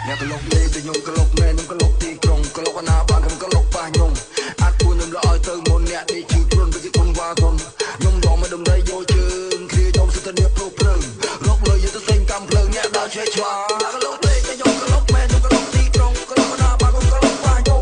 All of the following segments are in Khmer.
អ្នកក្លុកលេងតែខ្ញុំក្លុកមែនខ្ញុំក្លុកទីក្រុងក្លុកណាបានខ្ញុំក្លុកប៉ះខ្ញុំអាចគួរខ្ញុំលឲ្យទៅមុនអ្នកនេះជឿខ្លួនវាគេធំវ៉ាធំខ្ញុំរកមកដំរីយកជើងគ្រាខ្ញុំសិតតែនេះព្រោះព្រឹងរកលុយយកទៅទិញកម្មភ្លើងអ្នកដើរឆ្វេងឆ្វាអ្នកក្លុកលេងតែខ្ញុំក្លុកមែនខ្ញុំក្លុកទីក្រុងក្លុកណាបានខ្ញុំក្លុកប៉ះខ្ញុំ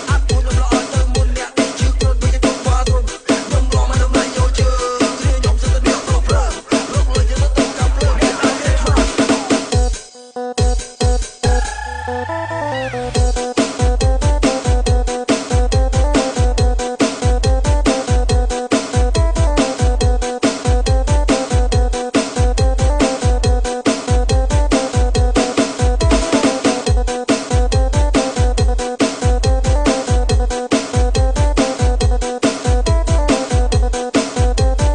អាចគួរខ្ញុំលឲ្យទៅមុនអ្នកនេះជឿខ្លួនវាគេធំវ៉ាធំខ្ញុំរកមកដំរីយកជើងគ្រាខ្ញុំសិតតែនេះព្រោះព្រឹងរកលុយយកទៅទិញកម្មភ្លើងអ្នកដើរឆ្វេងឆ្វាអ្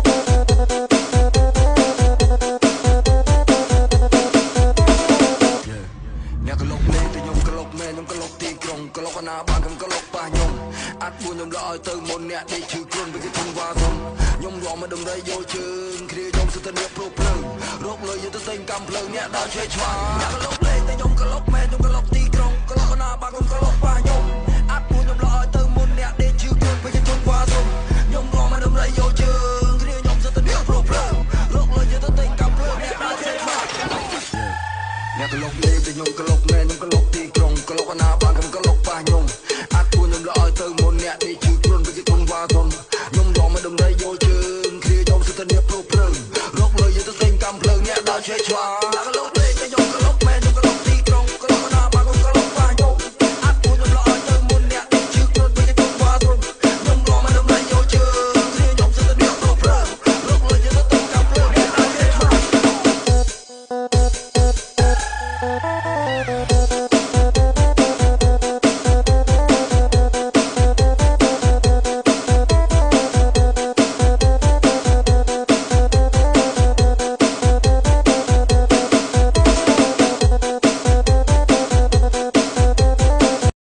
នកក្លុកលេងតែខ្ញុំក្លុកមែនខ្ញុំក្លុកទីក្រុងក្លុកណាបានខ្ញុំក្លុកប៉ះខ្ញុំអាចគួរខ្ញុំលឲ្យទៅមុនអ្នកនេះជឿខ្លួនវាគេធំវ៉ាធំខ្ញុំរកមកដំរីយកជើងគ្រាខ្ញុំសិតតែនេះព្រោះព្រឹងរកលុយយកទៅទិញកម្មភ្លើងអ្នកដើរឆ្វេងឆ្វាអ្នកក្លុកលេងតែខ្ញុំក្លុកមែនខ្ញុំក្លុកទីក្រុងក្លុកណាបានខ្ញុំក្លុកប៉ះខ្ញុំអាចគួរខ្ញុំលឲ្យទៅមុនអ្នកនេះជឿខ្លួនវាគេធំវ៉ាធំខ្ញុំរកមកដំរីយកជើងគ្រាខ្ញុំសិតតែនេះព្រោះព្រឹងរកលុយយកទៅទិញកម្មភ្លើងអ្នកដើរឆ្វេងឆ្វាអ្នកក្លុកលេងតែខ្ញុំក្លុកមែនខ្ញុំក្លុកទីក្រុងក្លុកណាបានខ្ញុំក្លុកប៉ះខ្ញុំអាចគួរខ្ញុំលឲ្យទៅមុនអ្នកនេះជឿខ្លួនវាគេធំវ៉ាធំខ្ញុំរកមកដំរីយកជើងគ្រាខ្ញុំសិតតែនេះព្រោះព្រឹងរកលុយយកទៅទិញកម្មភ្លើងអ្នកដើរឆ្វេងឆ្វាអ្នកក្លុកលេងតែខ្ញុំក្លុកមែនខ្ញុំក្លុកទីក្រុងក្លុកណាបានខ្ញុំក្លុកប៉ះខ្ញុំអាចគួរខ្ញុំលឲ្យទៅមុនអ្នកនេះជឿខ្លួនវាគេធំវ៉ាធំខ្ញុំរកមកដំរីយកជើងគ្រាខ្ញុំសិតតែនេះព្រោះព្រឹងរកលុយយកទៅទិញកម្មភ្លើងអ្នកដើរឆ្វេងឆ្វា